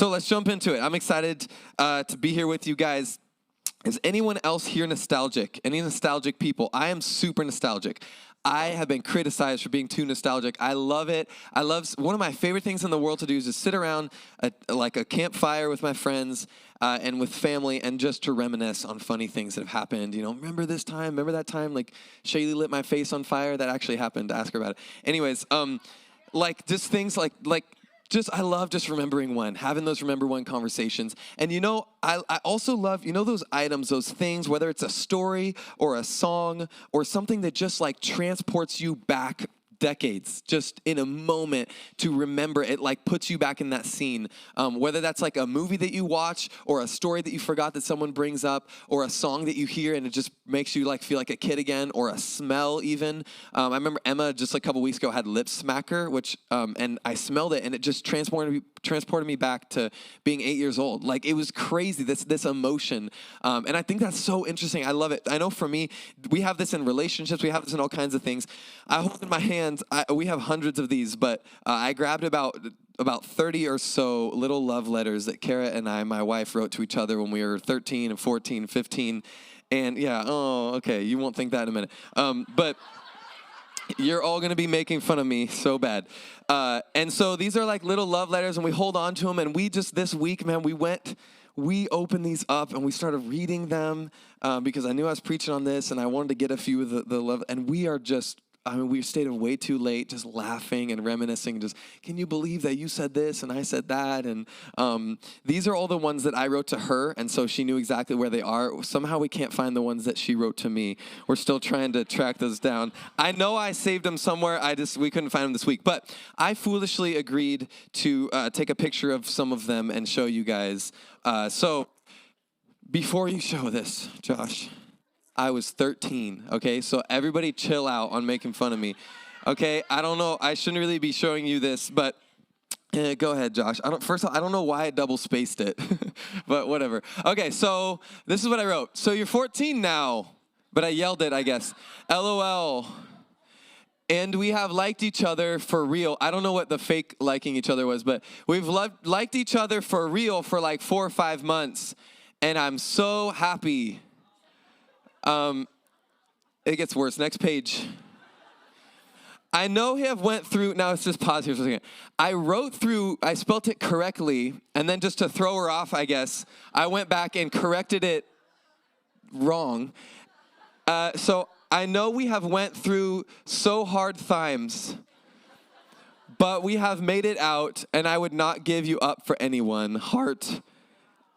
So let's jump into it. I'm excited to be here with you guys. Is anyone else here nostalgic? Any nostalgic people? I am super nostalgic. I have been criticized for being too nostalgic. I love it. One of my favorite things in the world to do is just sit around like a campfire with my friends and with family and just to reminisce on funny things that have happened. You know, remember this time? Remember that time? Like Shaylee lit my face on fire? That actually happened. Ask her about it. Anyways, like just things like I love just remembering having those remember one conversations. And you know, I also love, you know, those items, those things, whether it's a story or a song or something that just like transports you back decades, just in a moment to remember it, like puts you back in that scene. Whether that's like a movie that you watch or a story that you forgot that someone brings up or a song that you hear and it just makes you like feel like a kid again, or a smell even. I remember Emma just like a couple weeks ago had Lip Smacker, which, and I smelled it and it just transported me back to being 8 years old. Like it was crazy, this emotion. And I think that's so interesting. I love it. I know for me, we have this in relationships. We have this in all kinds of things. I hold in my hand, we have hundreds of these, but I grabbed about 30 or so little love letters that Kara and my wife, wrote to each other when we were 13 and 14, 15. And yeah, oh, okay, you won't think that in a minute. But you're all going to be making fun of me so bad. And so these are like little love letters, and we hold on to them. And we just, this week, man, we opened these up and we started reading them because I knew I was preaching on this and I wanted to get a few of the love. And we stayed up way too late just laughing and reminiscing. Just, can you believe that you said this and I said that? And these are all the ones that I wrote to her, and so she knew exactly where they are. Somehow we can't find the ones that she wrote to me. We're still trying to track those down. I know I saved them somewhere. We couldn't find them this week. But I foolishly agreed to take a picture of some of them and show you guys. So before you show this, Josh, I was 13, okay? So everybody chill out on making fun of me, okay? I don't know. I shouldn't really be showing you this, but go ahead, Josh. First of all, I don't know why I double-spaced it, but whatever. Okay, so this is what I wrote. So you're 14 now, but I yelled it, I guess. LOL. And we have liked each other for real. I don't know what the fake liking each other was, but we've liked each other for real for like 4 or 5 months, and I'm so happy. It gets worse. Next page. I know he have went through, now let's just pause here for a second. I spelt it correctly, and then just to throw her off, I guess, I went back and corrected it wrong. So I know we have went through so hard times, but we have made it out, and I would not give you up for anyone. Heart,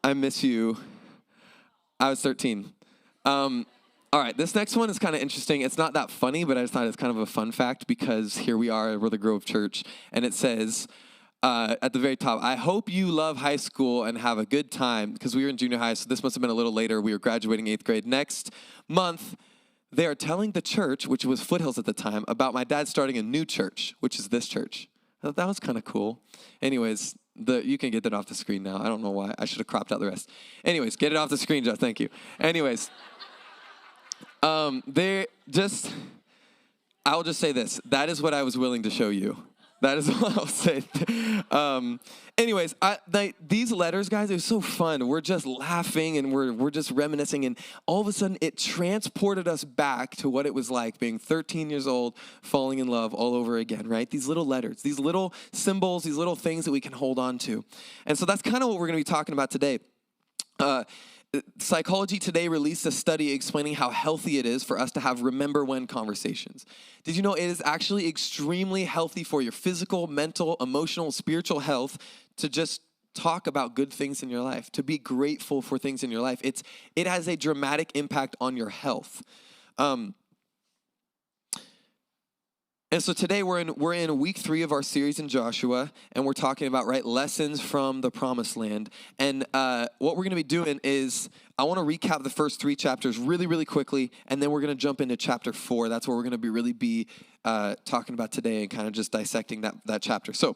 I miss you. I was 13. All right, this next one is kind of interesting. It's not that funny, but I just thought it's kind of a fun fact because here we are, we're the Grove Church, and it says at the very top, I hope you love high school and have a good time, because we were in junior high, so this must have been a little later. We were graduating 8th grade. Next month, they are telling the church, which was Foothills at the time, about my dad starting a new church, which is this church. I thought that was kind of cool. Anyways, you can get that off the screen now. I don't know why. I should have cropped out the rest. Anyways, get it off the screen, Josh. Thank you. Anyways. I'll just say this. That is what I was willing to show you. That is what I'll say. Anyways, these letters, guys, it was so fun. We're just laughing and we're just reminiscing, and all of a sudden it transported us back to what it was like being 13 years old, falling in love all over again, right? These little letters, these little symbols, these little things that we can hold on to. And so that's kind of what we're going to be talking about today. Psychology Today released a study explaining how healthy it is for us to have remember when conversations. Did you know it is actually extremely healthy for your physical, mental, emotional, spiritual health to just talk about good things in your life, to be grateful for things in your life? It has a dramatic impact on your health. And so today we're in week 3 of our series in Joshua, and we're talking about lessons from the Promised Land. And what we're going to be doing is I want to recap the first 3 chapters really, really quickly, and then we're going to jump into chapter 4. That's what we're going to be talking about today and kind of just dissecting that chapter. So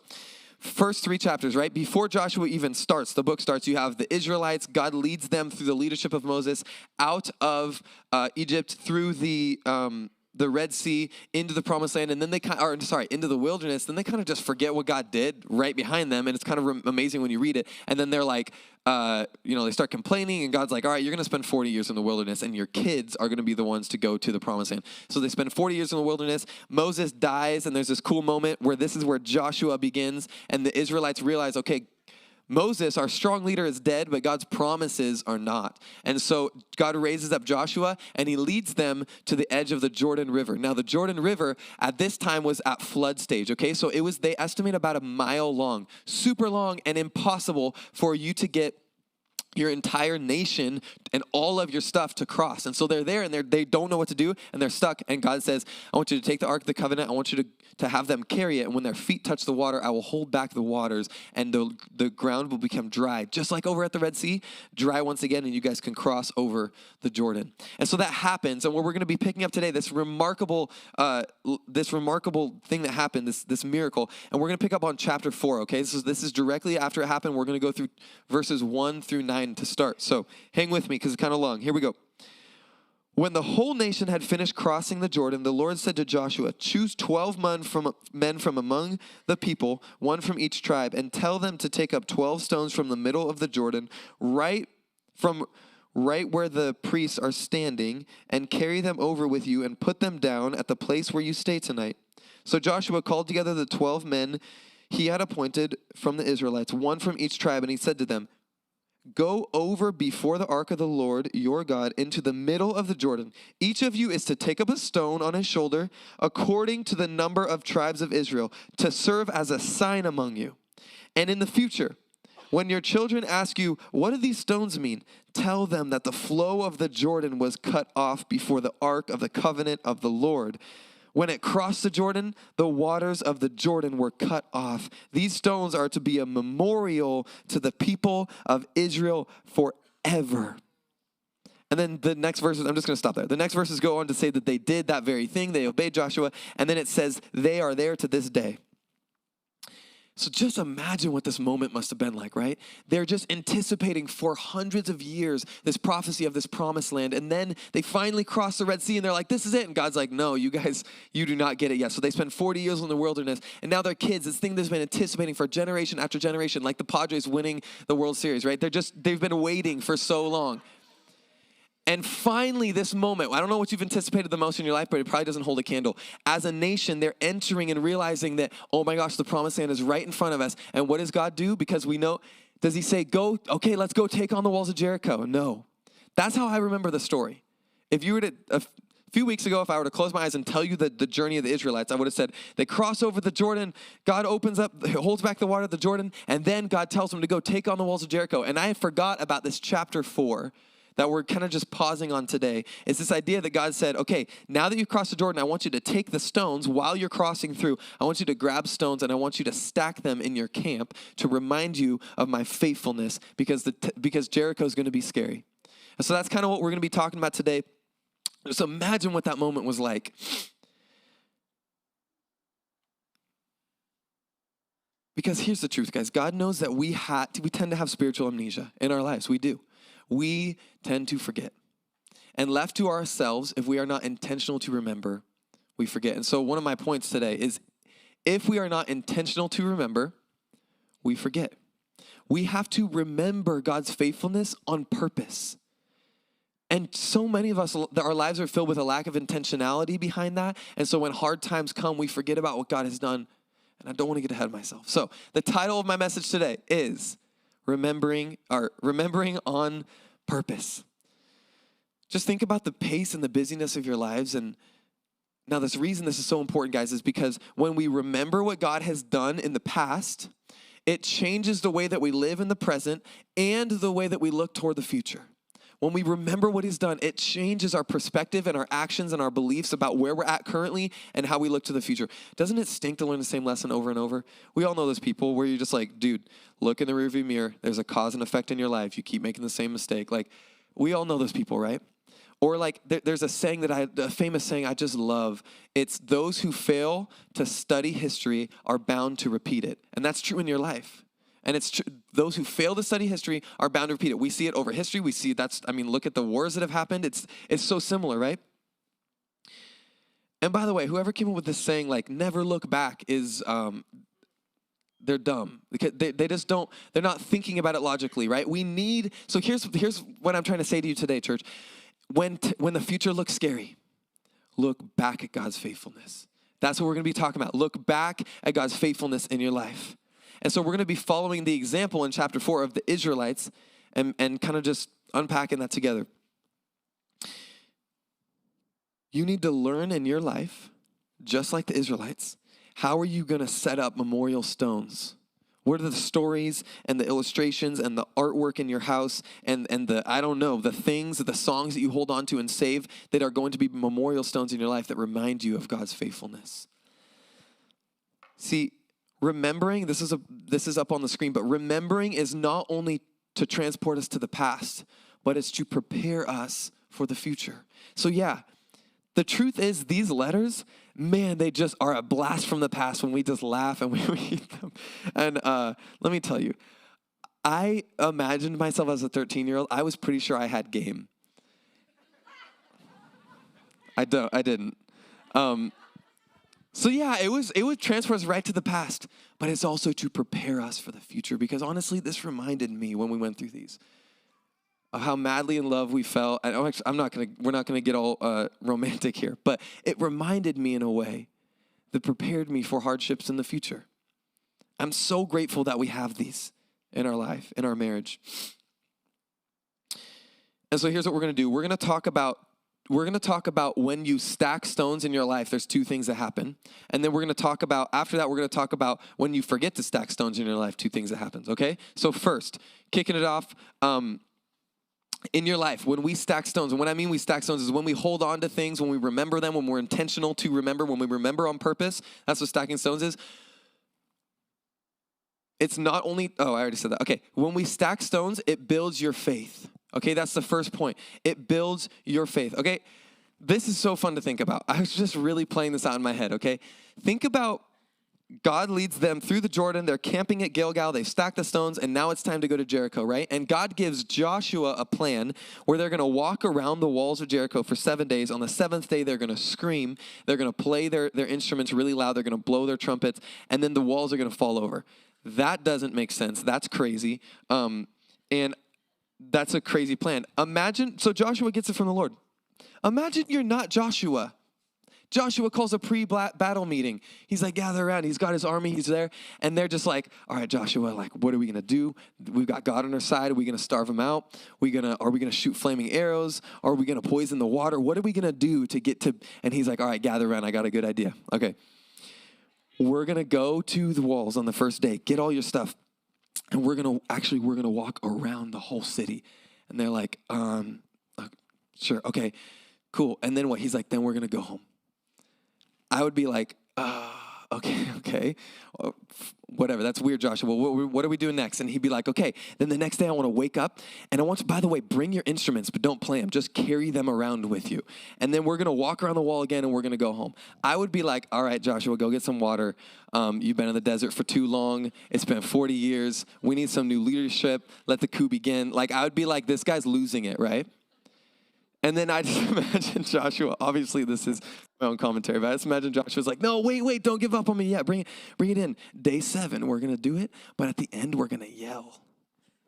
first 3 chapters, right? Before Joshua even starts, the book starts, you have the Israelites. God leads them through the leadership of Moses out of Egypt through the the Red Sea into the promised land, and then into the wilderness, then they kind of just forget what God did right behind them, and it's kind of amazing when you read it, and then they're like, they start complaining, and God's like, all right, you're going to spend 40 years in the wilderness, and your kids are going to be the ones to go to the promised land. So they spend 40 years in the wilderness. Moses dies, and there's this cool moment where this is where Joshua begins, and the Israelites realize, okay, Moses, our strong leader, is dead, but God's promises are not. And so God raises up Joshua, and he leads them to the edge of the Jordan River. Now, the Jordan River at this time was at flood stage, okay? So they estimate about a mile long, super long, and impossible for you to get your entire nation and all of your stuff to cross. And so they're there, and they don't know what to do, and they're stuck. And God says, I want you to take the Ark of the Covenant. I want you to have them carry it. And when their feet touch the water, I will hold back the waters, and the ground will become dry, just like over at the Red Sea, dry once again, and you guys can cross over the Jordan. And so that happens. And what we're going to be picking up today, this remarkable thing that happened, this miracle. And we're going to pick up on chapter 4, okay? This is directly after it happened. We're going to go through verses 1 through 9 to start. So hang with me because it's kind of long. Here we go. When the whole nation had finished crossing the Jordan, the Lord said to Joshua, choose 12 men from among the people, one from each tribe, and tell them to take up 12 stones from the middle of the Jordan, right where the priests are standing, and carry them over with you and put them down at the place where you stay tonight. So Joshua called together the 12 men he had appointed from the Israelites, one from each tribe, and he said to them, go over before the ark of the Lord your God into the middle of the Jordan. Each of you is to take up a stone on his shoulder according to the number of tribes of Israel to serve as a sign among you. And in the future, when your children ask you, what do these stones mean? Tell them that the flow of the Jordan was cut off before the ark of the covenant of the Lord. When it crossed the Jordan, the waters of the Jordan were cut off. These stones are to be a memorial to the people of Israel forever. And then the next verses, I'm just going to stop there. The next verses go on to say that they did that very thing. They obeyed Joshua. And then it says they are there to this day. So just imagine what this moment must have been like, right? They're just anticipating for hundreds of years this prophecy of this promised land. And then they finally cross the Red Sea and they're like, this is it. And God's like, no, you guys, you do not get it yet. So they spend 40 years in the wilderness. And now their kids, this thing that's been anticipating for generation after generation, like the Padres winning the World Series, right? They've been waiting for so long. And finally, this moment, I don't know what you've anticipated the most in your life, but it probably doesn't hold a candle. As a nation, they're entering and realizing that, oh my gosh, the promised land is right in front of us. And what does God do? Because we know, does he say, go, okay, let's go take on the walls of Jericho? No. That's how I remember the story. If you were to, a few weeks ago, if I were to close my eyes and tell you the journey of the Israelites, I would have said, they cross over the Jordan, God opens up, holds back the water of the Jordan, and then God tells them to go take on the walls of Jericho. And I forgot about this chapter 4. That we're kind of just pausing on today, is this idea that God said, okay, now that you've crossed the Jordan, I want you to take the stones while you're crossing through. I want you to grab stones and I want you to stack them in your camp to remind you of my faithfulness because Jericho is going to be scary. And so that's kind of what we're going to be talking about today. Just imagine what that moment was like. Because here's the truth, guys. God knows that we tend to have spiritual amnesia in our lives. We do. We tend to forget. And left to ourselves, if we are not intentional to remember, we forget. And so one of my points today is if we are not intentional to remember, we forget. We have to remember God's faithfulness on purpose. And so many of us, our lives are filled with a lack of intentionality behind that. And so when hard times come, we forget about what God has done. And I don't want to get ahead of myself. So the title of my message today is Remembering on purpose. Just think about the pace and the busyness of your lives. And now this reason this is so important, guys, is because when we remember what God has done in the past, it changes the way that we live in the present and the way that we look toward the future. When we remember what he's done, it changes our perspective and our actions and our beliefs about where we're at currently and how we look to the future. Doesn't it stink to learn the same lesson over and over? We all know those people where you're just like, dude, look in the rearview mirror. There's a cause and effect in your life. You keep making the same mistake. Like, we all know those people, right? Or like, there's a saying a famous saying I just love. It's those who fail to study history are bound to repeat it. And that's true in your life. And it's true. Those who fail to study history are bound to repeat it. We see it over history. We see look at the wars that have happened. It's so similar, right? And by the way, whoever came up with this saying, like, never look back is, they're dumb. Because they just don't, they're not thinking about it logically, right? So here's what I'm trying to say to you today, church. When the future looks scary, look back at God's faithfulness. That's what we're going to be talking about. Look back at God's faithfulness in your life. And so we're going to be following the example in chapter 4 of the Israelites and kind of just unpacking that together. You need to learn in your life, just like the Israelites, how are you going to set up memorial stones? What are the stories and the illustrations and the artwork in your house and the, I don't know, the things, the songs that you hold on to and save that are going to be memorial stones in your life that remind you of God's faithfulness? See, remembering, this is up on the screen, but remembering is not only to transport us to the past, but it's to prepare us for the future. So yeah, the truth is these letters, man, they just are a blast from the past when we just laugh and we read them. And let me tell you, I imagined myself as a 13-year-old. I was pretty sure I had game. I didn't. So yeah, it would transfer us right to the past, but it's also to prepare us for the future, because honestly, this reminded me when we went through these of how madly in love we felt. We're not gonna get all romantic here, but it reminded me in a way that prepared me for hardships in the future. I'm so grateful that we have these in our life, in our marriage. And so here's what we're gonna do. We're gonna talk about when you stack stones in your life, there's two things that happen. And then after that, we're gonna talk about when you forget to stack stones in your life, two things that happens, okay? So first, kicking it off, in your life, when we stack stones, and what I mean we stack stones is when we hold on to things, when we remember them, when we're intentional to remember, when we remember on purpose. That's what stacking stones is. It's not only, I already said that. Okay, when we stack stones, it builds your faith. Okay, that's the first point. It builds your faith. Okay, this is so fun to think about. I was just really playing this out in my head, okay? Think about God leads them through the Jordan. They're camping at Gilgal. They've stacked the stones, and now it's time to go to Jericho, right? And God gives Joshua a plan where they're going to walk around the walls of Jericho for 7 days. On the seventh day, they're going to scream. They're going to play their instruments really loud. They're going to blow their trumpets, and then the walls are going to fall over. That doesn't make sense. That's crazy. And that's a crazy plan. So Joshua gets it from the Lord. Imagine you're not Joshua. Joshua calls a pre-battle meeting. He's like, gather around. He's got his army. He's there. And they're just like, all right, Joshua, like, what are we going to do? We've got God on our side. Are we going to starve him out? Are we going to shoot flaming arrows? Are we going to poison the water? What are we going to do to get to? And he's like, all right, gather around. I got a good idea. Okay. We're going to go to the walls on the first day. Get all your stuff. And we're going to walk around the whole city. And they're like, sure. Okay, cool. And then what? He's like, then we're going to go home. I would be like, okay, whatever. That's weird, Joshua. What are we doing next? And he'd be like, okay, then the next day I want to wake up and I want to, by the way, bring your instruments, but don't play them. Just carry them around with you. And then we're going to walk around the wall again and we're going to go home. I would be like, all right, Joshua, go get some water. You've been in the desert for too long. It's been 40 years. We need some new leadership. Let the coup begin. Like, I would be like, this guy's losing it, right? And then I just imagine Joshua, obviously this is my own commentary, but I just imagine Joshua's like, no, wait, don't give up on me yet. Bring it in. Day 7, we're going to do it, but at the end, we're going to yell.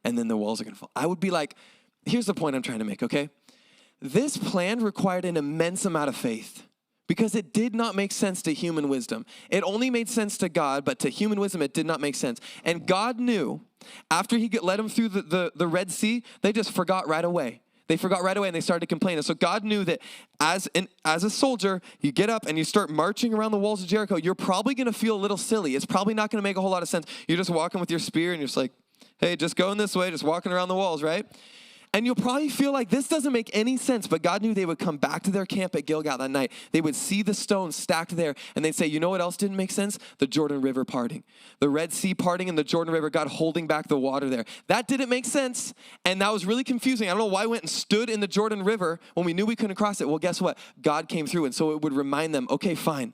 And then the walls are going to fall. I would be like, here's the point I'm trying to make, okay? This plan required an immense amount of faith because it did not make sense to human wisdom. It only made sense to God, but to human wisdom, it did not make sense. And God knew after he led them through the Red Sea, they just forgot right away. They forgot right away and they started to complain. And so God knew that as a soldier, you get up and you start marching around the walls of Jericho, you're probably going to feel a little silly. It's probably not going to make a whole lot of sense. You're just walking with your spear and you're just like, hey, just going this way, just walking around the walls, right? And you'll probably feel like this doesn't make any sense, but God knew they would come back to their camp at Gilgal that night. They would see the stones stacked there, and they'd say, you know what else didn't make sense? The Jordan River parting. The Red Sea parting and the Jordan River, God holding back the water there. That didn't make sense, and that was really confusing. I don't know why we went and stood in the Jordan River when we knew we couldn't cross it. Well, guess what? God came through, and so it would remind them, okay, fine.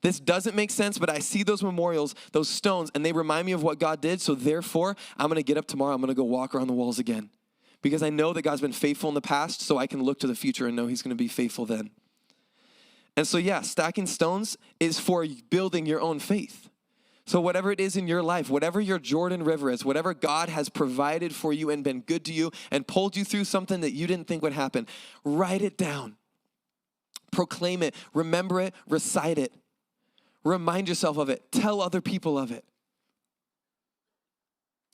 This doesn't make sense, but I see those memorials, those stones, and they remind me of what God did, so therefore, I'm going to get up tomorrow. I'm going to go walk around the walls again. Because I know that God's been faithful in the past, so I can look to the future and know he's going to be faithful then. And so, yeah, stacking stones is for building your own faith. So whatever it is in your life, whatever your Jordan River is, whatever God has provided for you and been good to you and pulled you through something that you didn't think would happen, write it down. Proclaim it, remember it, recite it. Remind yourself of it. Tell other people of it.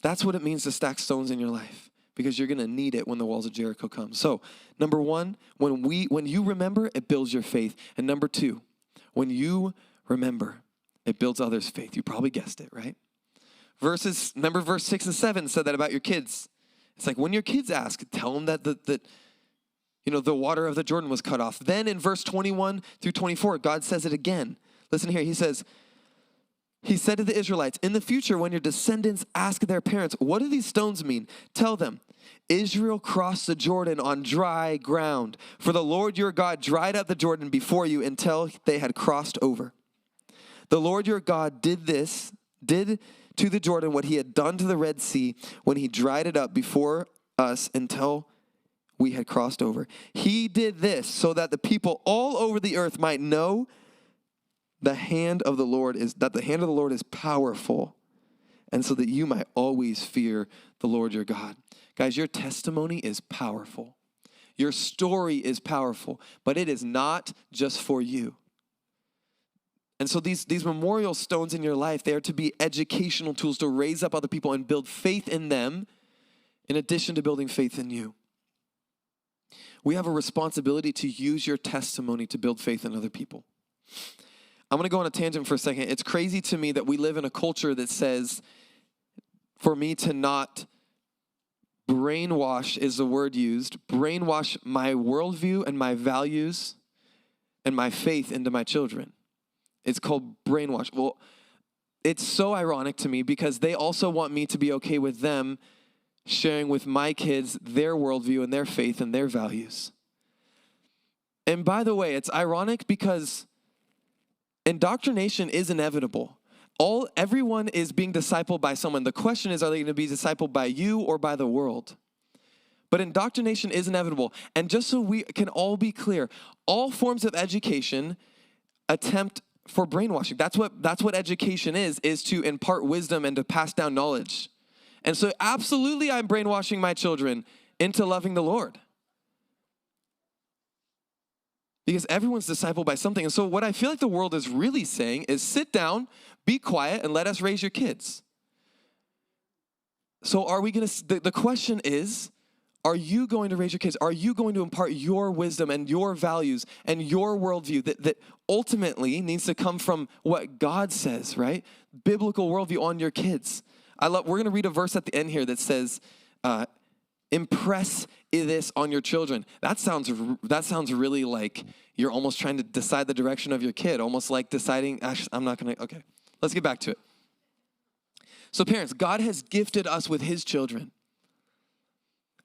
That's what it means to stack stones in your life, because you're going to need it when the walls of Jericho come. So, number one, when you remember, it builds your faith. And number two, when you remember, it builds others' faith. You probably guessed it, right? Verse 6 and 7 said that about your kids. It's like when your kids ask, tell them that the water of the Jordan was cut off. Then in verse 21 through 24, God says it again. Listen here. He said to the Israelites, in the future, when your descendants ask their parents, what do these stones mean? Tell them, Israel crossed the Jordan on dry ground. For the Lord your God dried up the Jordan before you until they had crossed over. The Lord your God did to the Jordan what he had done to the Red Sea when he dried it up before us until we had crossed over. He did this so that the people all over the earth might know that the hand of the Lord is powerful, and so that you might always fear the Lord your God. Guys, your testimony is powerful. Your story is powerful, but it is not just for you. And so these memorial stones in your life, they are to be educational tools to raise up other people and build faith in them, in addition to building faith in you. We have a responsibility to use your testimony to build faith in other people. I'm going to go on a tangent for a second. It's crazy to me that we live in a culture that says, for me to not brainwash is the word used, brainwash my worldview and my values and my faith into my children. It's called brainwash. Well, it's so ironic to me because they also want me to be okay with them sharing with my kids their worldview and their faith and their values. And by the way, it's ironic because indoctrination is inevitable. Everyone is being discipled by someone. The question is, are they going to be discipled by you or by the world? But indoctrination is inevitable. And just so we can all be clear, all forms of education attempt for brainwashing. That's what education is to impart wisdom and to pass down knowledge. And so absolutely I'm brainwashing my children into loving the Lord. Because everyone's discipled by something. And so what I feel like the world is really saying is sit down, be quiet, and let us raise your kids. So are we going to, the question is, are you going to raise your kids? Are you going to impart your wisdom and your values and your worldview that ultimately needs to come from what God says, right? Biblical worldview on your kids. We're going to read a verse at the end here that says, impress this on your children. That sounds really like you're almost trying to decide the direction of your kid, almost like deciding, okay, let's get back to it. So parents, God has gifted us with his children.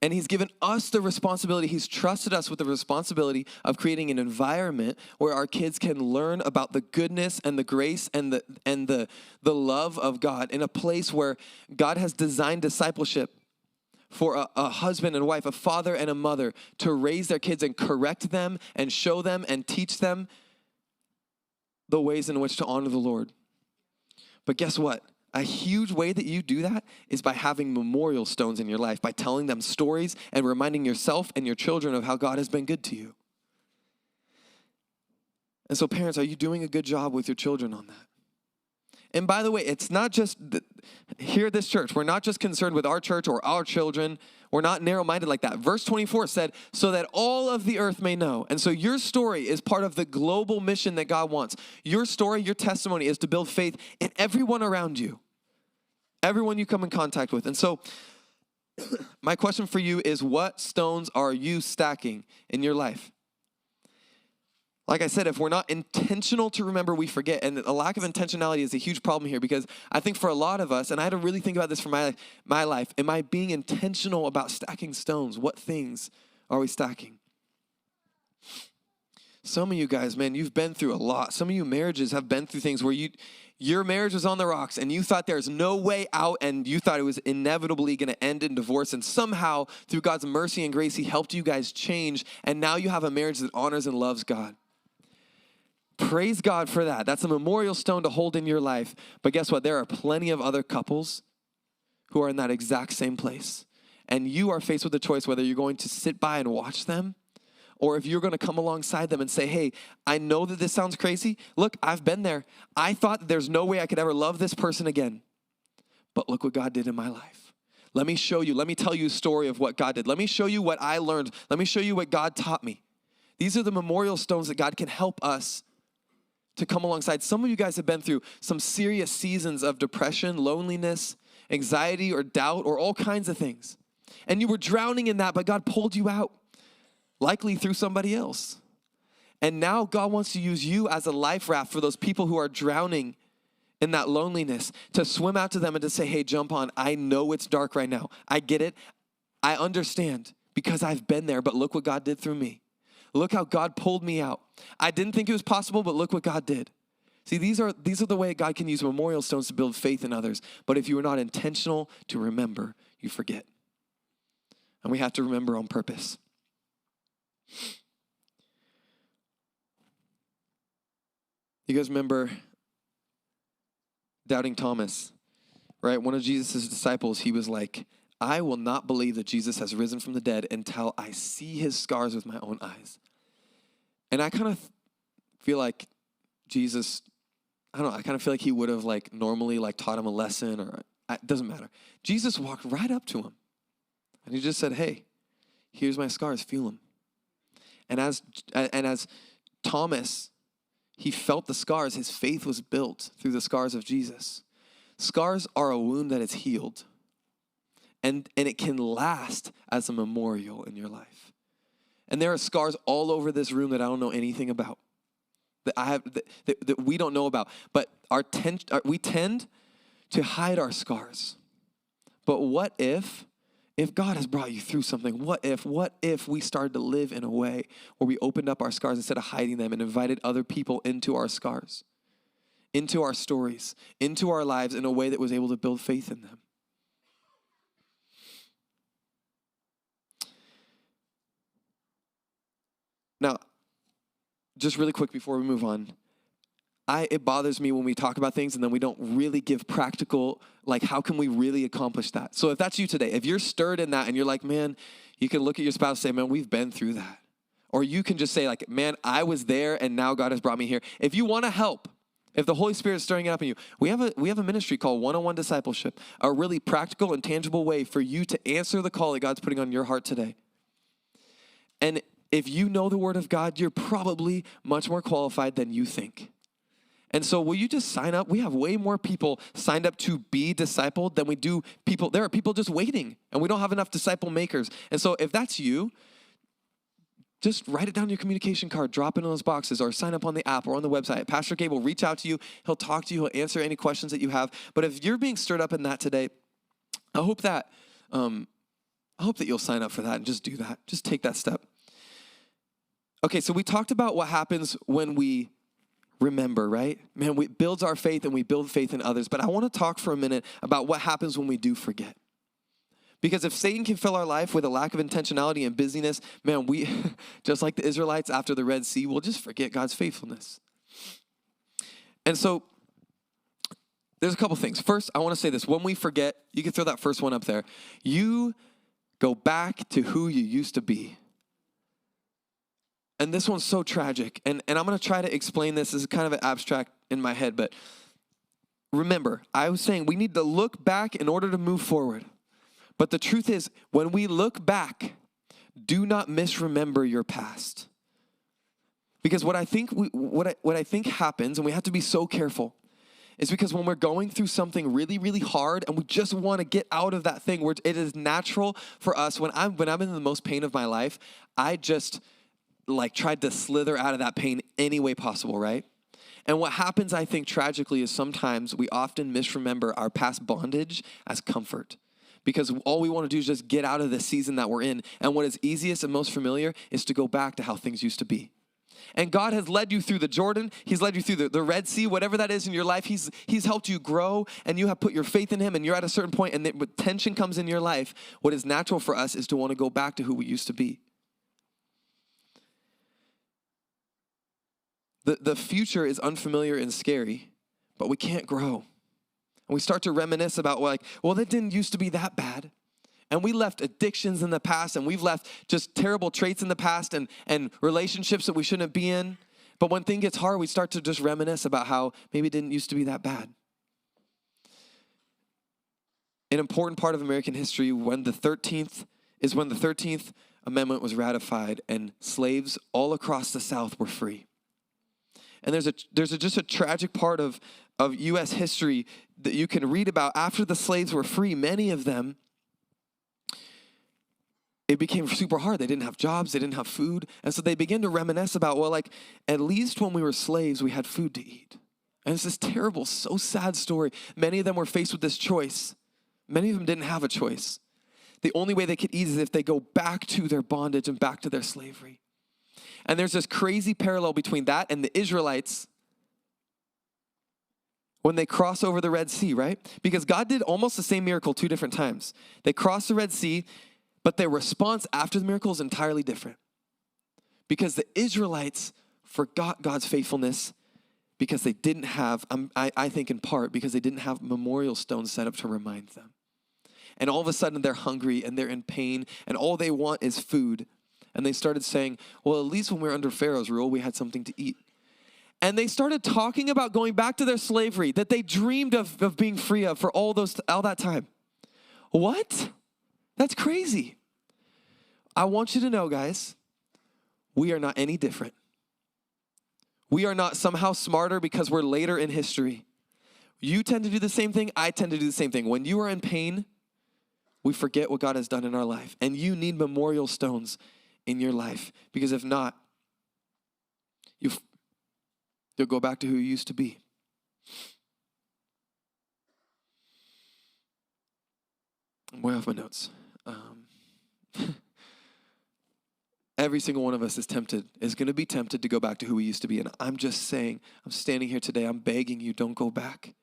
And he's given us the responsibility, he's trusted us with the responsibility of creating an environment where our kids can learn about the goodness and the grace and the love of God in a place where God has designed discipleship for a husband and wife, a father and a mother to raise their kids and correct them and show them and teach them the ways in which to honor the Lord. But guess what? A huge way that you do that is by having memorial stones in your life, by telling them stories and reminding yourself and your children of how God has been good to you. And so parents, are you doing a good job with your children on that? And by the way, it's not just here at this church. We're not just concerned with our church or our children. We're not narrow-minded like that. Verse 24 said, so that all of the earth may know. And so your story is part of the global mission that God wants. Your story, your testimony is to build faith in everyone around you, everyone you come in contact with. And so my question for you is, what stones are you stacking in your life? Like I said, if we're not intentional to remember, we forget. And a lack of intentionality is a huge problem here because I think for a lot of us, and I had to really think about this for my life, am I being intentional about stacking stones? What things are we stacking? Some of you guys, man, you've been through a lot. Some of you marriages have been through things where your marriage was on the rocks and you thought there's no way out and you thought it was inevitably going to end in divorce. And somehow, through God's mercy and grace, he helped you guys change. And now you have a marriage that honors and loves God. Praise God for that. That's a memorial stone to hold in your life. But guess what? There are plenty of other couples who are in that exact same place. And you are faced with a choice whether you're going to sit by and watch them, or if you're going to come alongside them and say, hey, I know that this sounds crazy. Look, I've been there. I thought there's no way I could ever love this person again. But look what God did in my life. Let me show you. Let me tell you a story of what God did. Let me show you what I learned. Let me show you what God taught me. These are the memorial stones that God can help us to come alongside. Some of you guys have been through some serious seasons of depression, loneliness, anxiety, or doubt, or all kinds of things. And you were drowning in that, but God pulled you out, likely through somebody else. And now God wants to use you as a life raft for those people who are drowning in that loneliness, to swim out to them and to say, hey, jump on. I know it's dark right now. I get it. I understand because I've been there, but look what God did through me. Look how God pulled me out. I didn't think it was possible, but look what God did. See, these are the way God can use memorial stones to build faith in others. But if you are not intentional to remember, you forget. And we have to remember on purpose. You guys remember doubting Thomas, right? One of Jesus' disciples, he was like, I will not believe that Jesus has risen from the dead until I see his scars with my own eyes. And I kind of feel like Jesus, I don't know, I kind of feel like he would have like normally like taught him a lesson, or it doesn't matter. Jesus walked right up to him and he just said, hey, here's my scars, feel them. And as Thomas, he felt the scars, his faith was built through the scars of Jesus. Scars are a wound that is healed. And it can last as a memorial in your life. And there are scars all over this room that I don't know anything about, that we don't know about. But we tend to hide our scars. But what if God has brought you through something? What if we started to live in a way where we opened up our scars instead of hiding them and invited other people into our scars, into our stories, into our lives in a way that was able to build faith in them? Now, just really quick before we move on, it bothers me when we talk about things and then we don't really give practical, like how can we really accomplish that? So if that's you today, if you're stirred in that and you're like, man, you can look at your spouse and say, man, we've been through that. Or you can just say like, man, I was there and now God has brought me here. If you want to help, if the Holy Spirit is stirring it up in you, we have a ministry called One-on-One Discipleship, a really practical and tangible way for you to answer the call that God's putting on your heart today. And if you know the Word of God, you're probably much more qualified than you think. And so will you just sign up? We have way more people signed up to be discipled than we do people. There are people just waiting, and we don't have enough disciple makers. And so if that's you, just write it down on your communication card, drop it in those boxes, or sign up on the app or on the website. Pastor Gabe will reach out to you. He'll talk to you. He'll answer any questions that you have. But if you're being stirred up in that today, I hope that you'll sign up for that and just do that. Just take that step. Okay, so we talked about what happens when we remember, right? Man, it builds our faith and we build faith in others. But I want to talk for a minute about what happens when we do forget. Because if Satan can fill our life with a lack of intentionality and busyness, man, we, just like the Israelites after the Red Sea, we'll just forget God's faithfulness. And so there's a couple things. First, I want to say this. When we forget, you can throw that first one up there. You go back to who you used to be. And this one's so tragic. And I'm going to try to explain this. This is kind of an abstract in my head. But remember, I was saying we need to look back in order to move forward. But the truth is, when we look back, do not misremember your past. Because what I think happens, and we have to be so careful, is because when we're going through something really, really hard and we just want to get out of that thing, it is natural for us, when I'm in the most pain of my life, I just tried to slither out of that pain any way possible, right? And what happens, I think, tragically, is sometimes we often misremember our past bondage as comfort. Because all we want to do is just get out of the season that we're in. And what is easiest and most familiar is to go back to how things used to be. And God has led you through the Jordan. He's led you through the Red Sea, whatever that is in your life. He's helped you grow, and you have put your faith in him, and you're at a certain point, and when tension comes in your life, what is natural for us is to want to go back to who we used to be. The future is unfamiliar and scary, but we can't grow. And we start to reminisce about like, well, that didn't used to be that bad. And we left addictions in the past, and we've left just terrible traits in the past and relationships that we shouldn't be in. But when things gets hard, we start to just reminisce about how maybe it didn't used to be that bad. An important part of American history when the 13th Amendment was ratified and slaves all across the South were free. And there's just a tragic part of U.S. history that you can read about. After the slaves were free, many of them, it became super hard. They didn't have jobs. They didn't have food. And so they began to reminisce about, well, like, at least when we were slaves, we had food to eat. And it's this terrible, so sad story. Many of them were faced with this choice. Many of them didn't have a choice. The only way they could eat is if they go back to their bondage and back to their slavery. And there's this crazy parallel between that and the Israelites when they cross over the Red Sea, right? Because God did almost the same miracle 2 different times. They crossed the Red Sea, but their response after the miracle is entirely different. Because the Israelites forgot God's faithfulness because they didn't have, I think in part, because they didn't have memorial stones set up to remind them. And all of a sudden they're hungry and they're in pain and all they want is food. And they started saying, well, at least when we were under Pharaoh's rule, we had something to eat. And they started talking about going back to their slavery that they dreamed of being free of for all that time. What? That's crazy. I want you to know, guys, we are not any different. We are not somehow smarter because we're later in history. You tend to do the same thing. I tend to do the same thing. When you are in pain, we forget what God has done in our life. And you need memorial stones in your life. Because if not, you'll go back to who you used to be. I'm way off my notes. Every single one of us is going to be tempted to go back to who we used to be. And I'm just saying, I'm standing here today, I'm begging you, don't go back.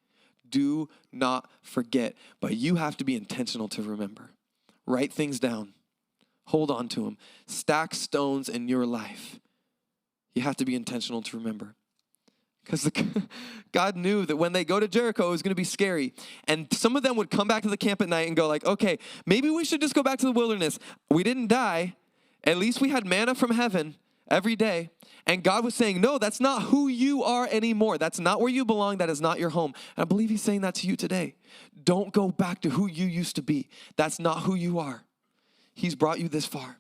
Do not forget. But you have to be intentional to remember. Write things down. Hold on to them. Stack stones in your life. You have to be intentional to remember. Because God knew that when they go to Jericho, it was going to be scary. And some of them would come back to the camp at night and go like, okay, maybe we should just go back to the wilderness. We didn't die. At least we had manna from heaven every day. And God was saying, no, that's not who you are anymore. That's not where you belong. That is not your home. And I believe he's saying that to you today. Don't go back to who you used to be. That's not who you are. He's brought you this far.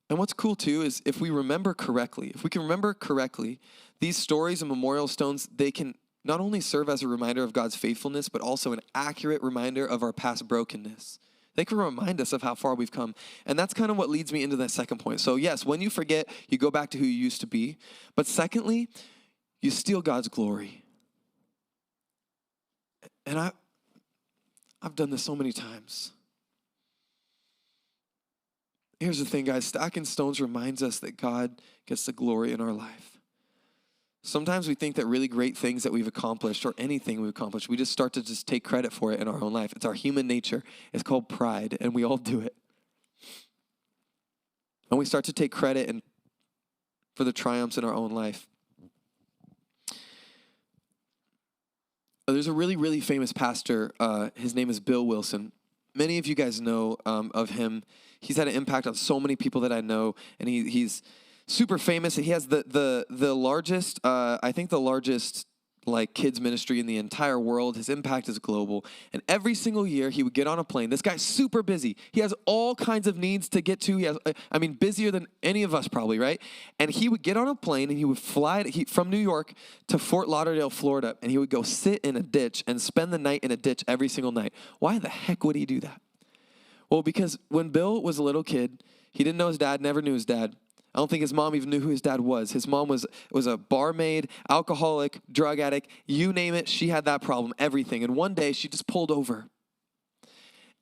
And what's cool too is if we can remember correctly, these stories and memorial stones, they can not only serve as a reminder of God's faithfulness, but also an accurate reminder of our past brokenness. They can remind us of how far we've come. And that's kind of what leads me into that second point. So yes, when you forget, you go back to who you used to be. But secondly, you steal God's glory. And I've done this so many times. Here's the thing, guys. Stacking stones reminds us that God gets the glory in our life. Sometimes we think that really great things that we've accomplished or anything we've accomplished, we just start to just take credit for it in our own life. It's our human nature. It's called pride, and we all do it. And we start to take credit for the triumphs in our own life. There's a really, really famous pastor. His name is Bill Wilson. Many of you guys know of him. He's had an impact on so many people that I know, and he's super famous. He has the largest, I think the largest like kids ministry in the entire world. His impact is global. And every single year he would get on a plane. This guy's super busy. He has all kinds of needs to get to. He has, busier than any of us probably, right? And he would get on a plane and he would fly from New York to Fort Lauderdale, Florida. And he would go sit in a ditch and spend the night in a ditch every single night. Why the heck would he do that? Well, because when Bill was a little kid, he didn't know his dad, never knew his dad. I don't think his mom even knew who his dad was. His mom was a barmaid, alcoholic, drug addict, you name it, she had that problem, everything. And one day she just pulled over.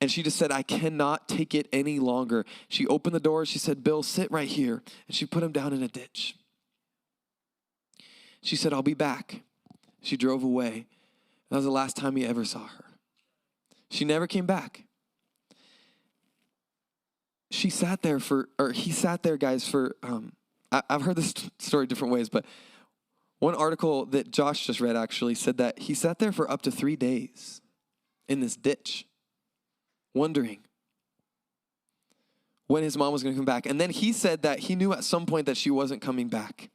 And she just said, I cannot take it any longer. She opened the door, she said, Bill, sit right here. And she put him down in a ditch. She said, I'll be back. She drove away. That was the last time he ever saw her. She never came back. He sat there, guys, for, I've heard this story different ways, but one article that Josh just read actually said that he sat there for up to 3 days in this ditch, wondering when his mom was going to come back. And then he said that he knew at some point that she wasn't coming back,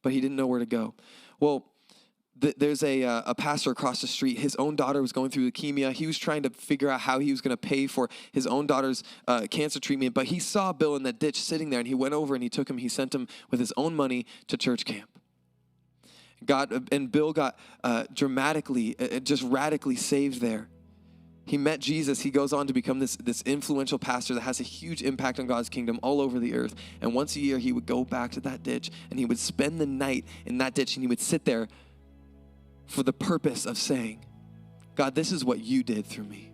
but he didn't know where to go. Well, there's a pastor across the street. His own daughter was going through leukemia. He was trying to figure out how he was going to pay for his own daughter's cancer treatment, but he saw Bill in that ditch sitting there, and he went over and he sent him with his own money to church camp. Bill got dramatically, just radically saved there. He met Jesus. He goes on to become this influential pastor that has a huge impact on God's kingdom all over the earth. And once a year, he would go back to that ditch, and he would spend the night in that ditch, and he would sit there for the purpose of saying, God, this is what you did through me.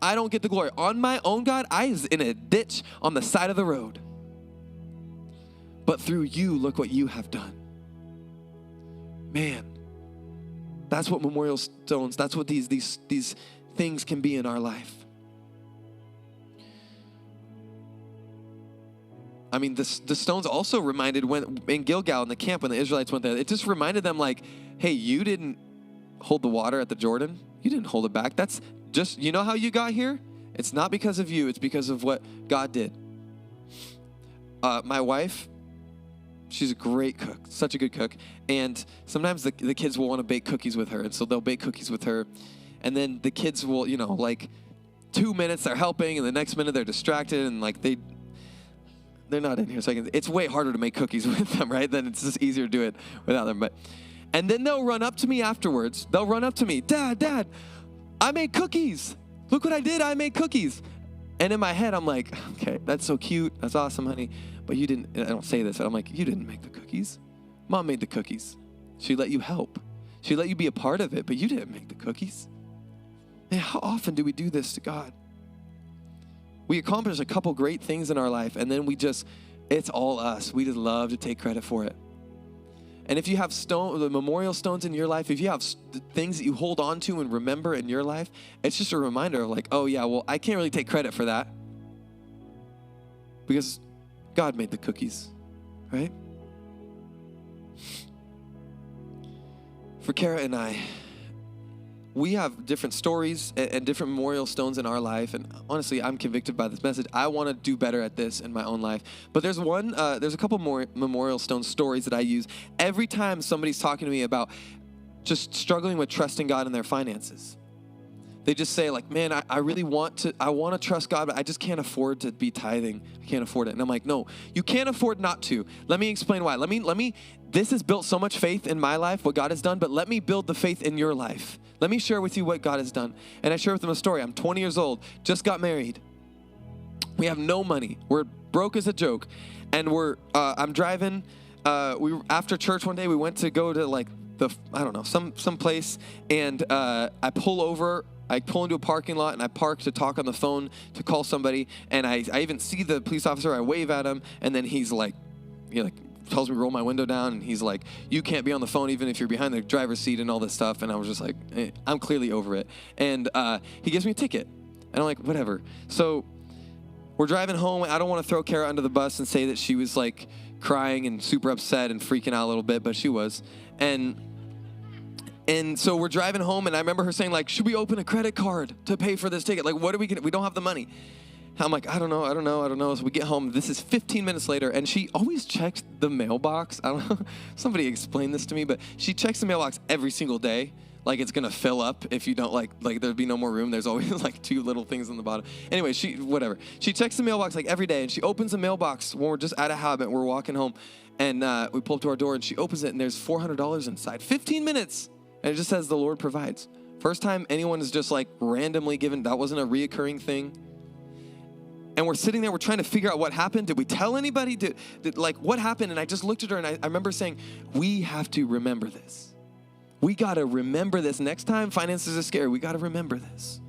I don't get the glory. On my own, God, I was in a ditch on the side of the road. But through you, look what you have done. Man, that's what memorial stones, that's what these things can be in our life. I mean, the stones also reminded when in Gilgal in the camp when the Israelites went there, it just reminded them like, hey, you didn't hold the water at the Jordan. You didn't hold it back. That's just, you know how you got here? It's not because of you. It's because of what God did. My wife, she's a great cook, such a good cook. And sometimes the kids will want to bake cookies with her. And so they'll bake cookies with her. And then the kids will, like 2 minutes they're helping and the next minute they're distracted and like they're not in here. So it's way harder to make cookies with them, right? Then it's just easier to do it without them. And then they'll run up to me afterwards. They'll run up to me, Dad, I made cookies. Look what I did. I made cookies. And in my head, I'm like, okay, that's so cute. That's awesome, honey. But you didn't, I don't say this, but I'm like, you didn't make the cookies. Mom made the cookies. She let you help. She let you be a part of it, but you didn't make the cookies. Man, how often do we do this to God? We accomplish a couple great things in our life, and then it's all us. We just love to take credit for it. And if you have the memorial stones in your life, if you have things that you hold on to and remember in your life, it's just a reminder of like, oh yeah, well, I can't really take credit for that because God made the cookies, right? For Kara and I, we have different stories and different memorial stones in our life. And honestly, I'm convicted by this message. I want to do better at this in my own life. But there's a couple more memorial stone stories that I use every time somebody's talking to me about just struggling with trusting God in their finances. They just say like, man, I really want to trust God, but I just can't afford to be tithing. I can't afford it. And I'm like, no, you can't afford not to. Let me explain why. This has built so much faith in my life, what God has done, but let me build the faith in your life. Let me share with you what God has done. And I share with them a story. I'm 20 years old, just got married. We have no money. We're broke as a joke. And I'm driving. After church one day, we went to go to like some place. And I pull over. I pull into a parking lot and I park to talk on the phone to call somebody. And I even see the police officer. I wave at him. And then he's like, tells me to roll my window down, and he's like, you can't be on the phone even if you're behind the driver's seat and all this stuff. And I was just like, I'm clearly over it. And he gives me a ticket. And I'm like, whatever. So we're driving home. I don't want to throw Kara under the bus and say that she was like crying and super upset and freaking out a little bit, but she was. And so we're driving home, and I remember her saying like, should we open a credit card to pay for this ticket? Like, what are we gonna, we don't have the money. I'm like, I don't know. So we get home. This is 15 minutes later, and she always checks the mailbox. I don't know. Somebody explained this to me, but she checks the mailbox every single day. Like it's going to fill up if you don't like there'd be no more room. There's always like 2 little things on the bottom. Anyway, she checks the mailbox like every day, and she opens the mailbox when we're just out of habit. We're walking home, and we pull up to our door, and she opens it, and there's $400 inside. 15 minutes, and it just says the Lord provides. First time anyone is just like randomly given. That wasn't a reoccurring thing. And we're sitting there, we're trying to figure out what happened. Did we tell anybody? Did what happened? And I just looked at her, and I remember saying, we have to remember this. We got to remember this. Next time finances are scary, we got to remember this.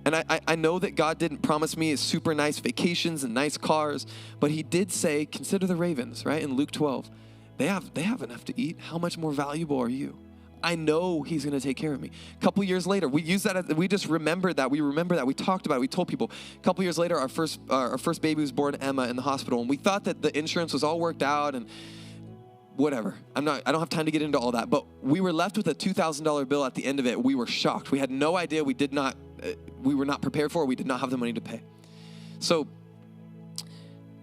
And I know that God didn't promise me super nice vacations and nice cars, but he did say, consider the ravens, right? In Luke 12, they have enough to eat. How much more valuable are you? I know he's going to take care of me. A couple years later, we used that. We just remembered that. We remember that. We talked about it. We told people. A couple years later, our first baby was born, Emma, in the hospital, and we thought that the insurance was all worked out and whatever. I don't have time to get into all that, but we were left with a $2,000 bill at the end of it. We were shocked. We had no idea. We were not prepared for it. We did not have the money to pay. So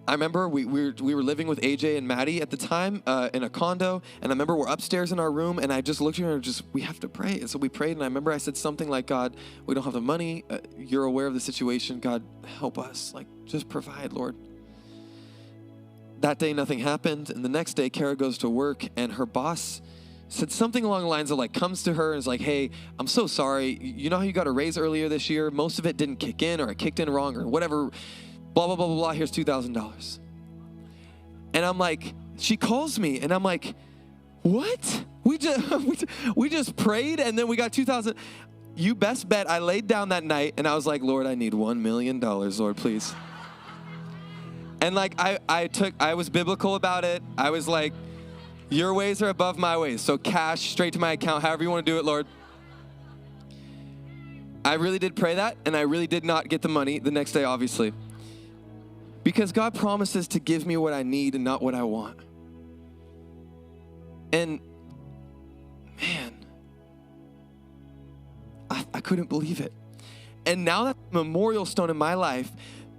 I remember we were living with AJ and Maddie at the time in a condo, and I remember we're upstairs in our room, and I just looked at her and we have to pray. And so we prayed, and I remember I said something like, God, we don't have the money. You're aware of the situation. God, help us. Like, just provide, Lord. That day, nothing happened, and the next day, Kara goes to work, and her boss said something along the lines of like, comes to her and is like, hey, I'm so sorry. You know how you got a raise earlier this year? Most of it didn't kick in, or it kicked in wrong, or whatever. Blah, blah, blah, blah, blah. Here's $2,000. And I'm like, she calls me, and I'm like, what? We just prayed, and then we got $2,000. You best bet I laid down that night, and I was like, Lord, I need $1 million, Lord, please. And like, I was biblical about it. I was like, your ways are above my ways. So cash straight to my account, however you want to do it, Lord. I really did pray that, and I really did not get the money the next day, obviously. Because God promises to give me what I need and not what I want. And man, I couldn't believe it. And now that's a memorial stone in my life,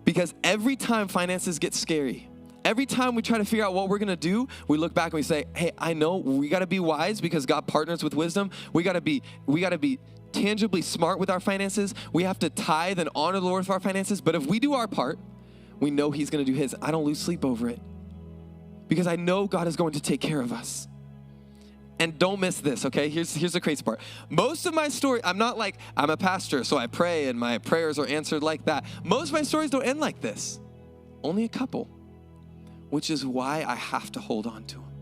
because every time finances get scary, every time we try to figure out what we're going to do, we look back and we say, hey, I know we got to be wise because God partners with wisdom. We got to be tangibly smart with our finances. We have to tithe and honor the Lord with our finances. But if we do our part, we know he's going to do his. I don't lose sleep over it because I know God is going to take care of us. And don't miss this, okay? Here's the crazy part. Most of my story, I'm not like, I'm a pastor, so I pray and my prayers are answered like that. Most of my stories don't end like this. Only a couple. Which is why I have to hold on to them.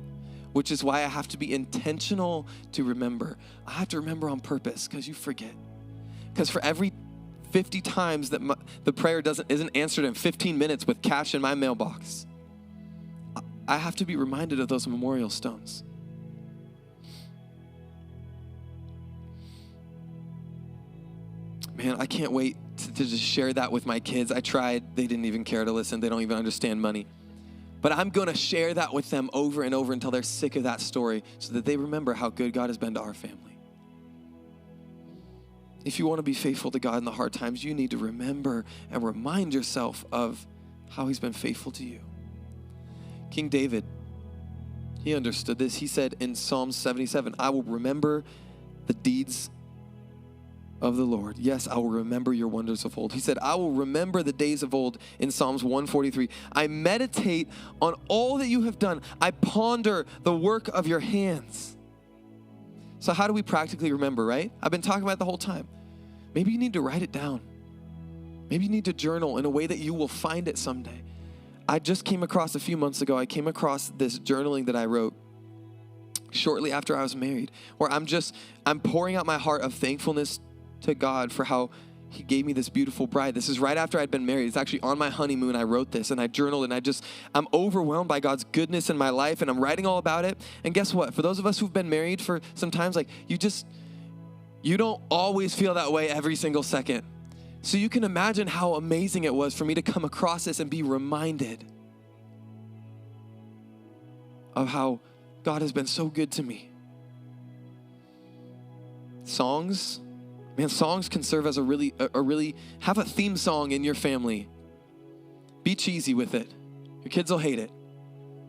Which is why I have to be intentional to remember. I have to remember on purpose because you forget. Because for every 50 times that the prayer isn't answered in 15 minutes with cash in my mailbox, I have to be reminded of those memorial stones. Man, I can't wait to just share that with my kids. I tried. They didn't even care to listen. They don't even understand money. But I'm going to share that with them over and over until they're sick of that story so that they remember how good God has been to our family. If you want to be faithful to God in the hard times, you need to remember and remind yourself of how he's been faithful to you. King David, he understood this. He said in Psalm 77, I will remember the deeds of the Lord. Yes, I will remember your wonders of old. He said, I will remember the days of old in Psalms 143. I meditate on all that you have done. I ponder the work of your hands. So how do we practically remember, right? I've been talking about it the whole time. Maybe you need to write it down. Maybe you need to journal in a way that you will find it someday. I just came across a few months ago, I came across this journaling that I wrote shortly after I was married, where I'm pouring out my heart of thankfulness to God for how he gave me this beautiful bride. This is right after I'd been married. It's actually on my honeymoon. I wrote this and I journaled, and I'm overwhelmed by God's goodness in my life, and I'm writing all about it. And guess what? For those of us who've been married for some times, like you don't always feel that way every single second. So you can imagine how amazing it was for me to come across this and be reminded of how God has been so good to me. Songs can serve as a really have a theme song in your family. Be cheesy with it. Your kids will hate it,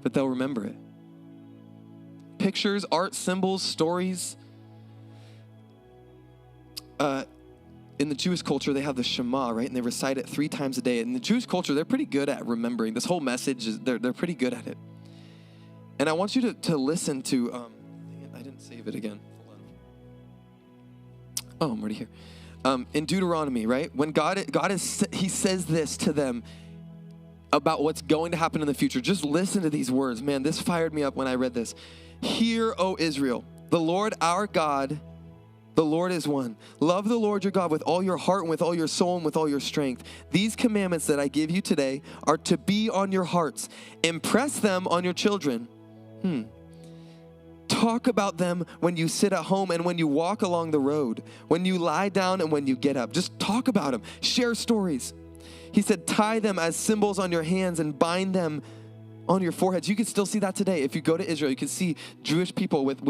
but they'll remember it. Pictures, art, symbols, stories. In the Jewish culture, they have the Shema, right? And they recite it 3 times a day. In the Jewish culture, they're pretty good at remembering. This whole message, they're pretty good at it. And I want you to listen to, I didn't save it again. Oh, I'm already here. In Deuteronomy, right? When he says this to them about what's going to happen in the future. Just listen to these words. Man, this fired me up when I read this. Hear, O Israel, the Lord our God, the Lord is one. Love the Lord your God with all your heart and with all your soul and with all your strength. These commandments that I give you today are to be on your hearts. Impress them on your children. Talk about them when you sit at home and when you walk along the road, when you lie down and when you get up. Just talk about them. Share stories. He said, tie them as symbols on your hands and bind them on your foreheads. You can still see that today. If you go to Israel, you can see Jewish people with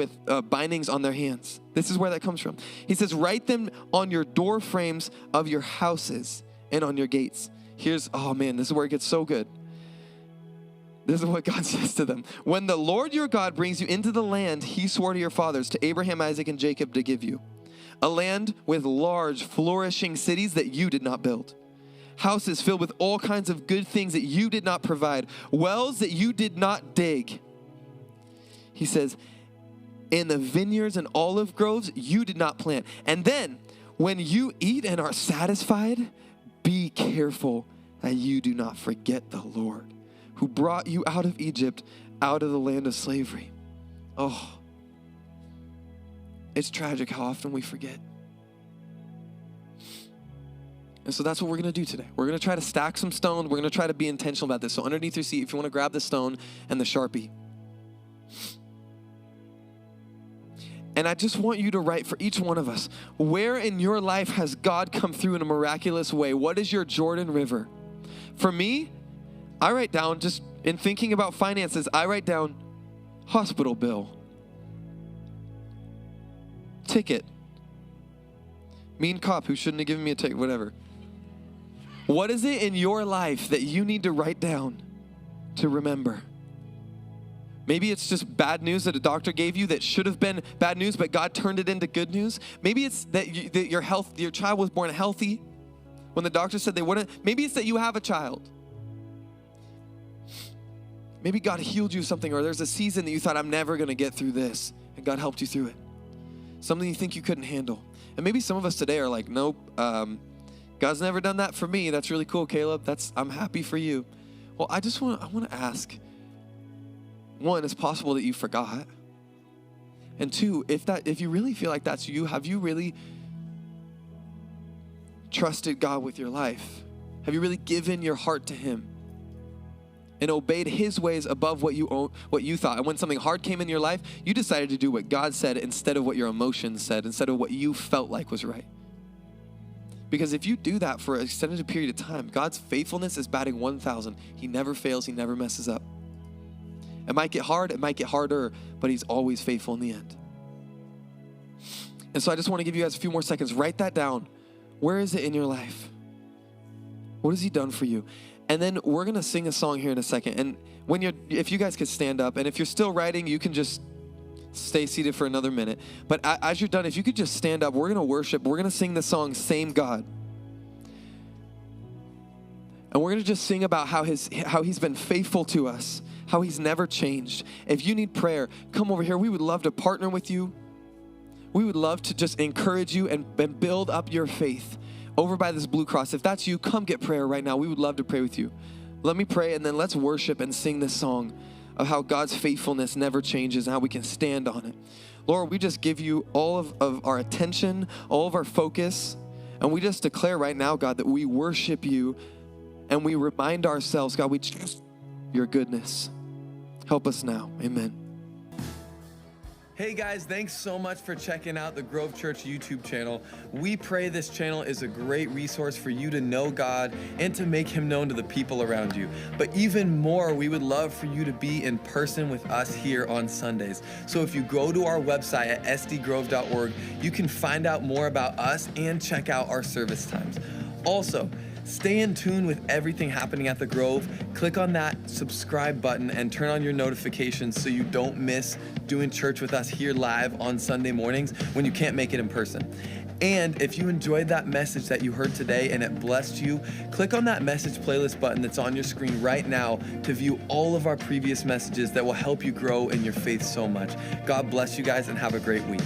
bindings on their hands. This is where that comes from. He says, write them on your door frames of your houses and on your gates. Oh man, this is where it gets so good. This is what God says to them. When the Lord your God brings you into the land he swore to your fathers, to Abraham, Isaac, and Jacob to give you, a land with large, flourishing cities that you did not build, houses filled with all kinds of good things that you did not provide, wells that you did not dig. He says, in the vineyards and olive groves you did not plant. And then when you eat and are satisfied, be careful that you do not forget the Lord, who brought you out of Egypt, out of the land of slavery. Oh, it's tragic how often we forget. And so that's what we're going to do today. We're going to try to stack some stones. We're going to try to be intentional about this. So underneath your seat, if you want to grab the stone and the Sharpie. And I just want you to write for each one of us, where in your life has God come through in a miraculous way? What is your Jordan River? For me, I write down, just in thinking about finances, I write down hospital bill, ticket, mean cop who shouldn't have given me a ticket, whatever. What is it in your life that you need to write down to remember? Maybe it's just bad news that a doctor gave you that should have been bad news, but God turned it into good news. Maybe it's that your child was born healthy when the doctor said they wouldn't. Maybe it's that you have a child. Maybe God healed you something, or there's a season that you thought, I'm never going to get through this, and God helped you through it. Something you think you couldn't handle. And maybe some of us today are like, nope, God's never done that for me. That's really cool, Caleb. I'm happy for you. Well, I want to ask, one, it's possible that you forgot. And two, if you really feel like that's you, have you really trusted God with your life? Have you really given your heart to him and obeyed his ways above what you thought? And when something hard came in your life, you decided to do what God said instead of what your emotions said, instead of what you felt like was right. Because if you do that for an extended period of time, God's faithfulness is batting 1,000. He never fails. He never messes up. It might get hard. It might get harder, but he's always faithful in the end. And so I just want to give you guys a few more seconds. Write that down. Where is it in your life? What has he done for you? And then we're going to sing a song here in a second. And if you guys could stand up, and if you're still writing, you can just stay seated for another minute. But as you're done, if you could just stand up, we're going to worship. We're going to sing the song, Same God. And we're going to just sing about how he's been faithful to us, how he's never changed. If you need prayer, come over here. We would love to partner with you. We would love to just encourage you and build up your faith over by this blue cross. If that's you, come get prayer right now. We would love to pray with you. Let me pray, and then let's worship and sing this song of how God's faithfulness never changes and how we can stand on it. Lord, we just give you all of our attention, all of our focus, and we just declare right now, God, that we worship you and we remind ourselves, God, we trust your goodness. Help us now. Amen. Hey guys, thanks so much for checking out the Grove Church YouTube channel. We pray this channel is a great resource for you to know God and to make him known to the people around you. But even more, we would love for you to be in person with us here on Sundays. So if you go to our website at sdgrove.org, you can find out more about us and check out our service times. Also, stay in tune with everything happening at the Grove. Click on that subscribe button and turn on your notifications so you don't miss doing church with us here live on Sunday mornings when you can't make it in person. And if you enjoyed that message that you heard today and it blessed you, click on that message playlist button that's on your screen right now to view all of our previous messages that will help you grow in your faith so much. God bless you guys and have a great week.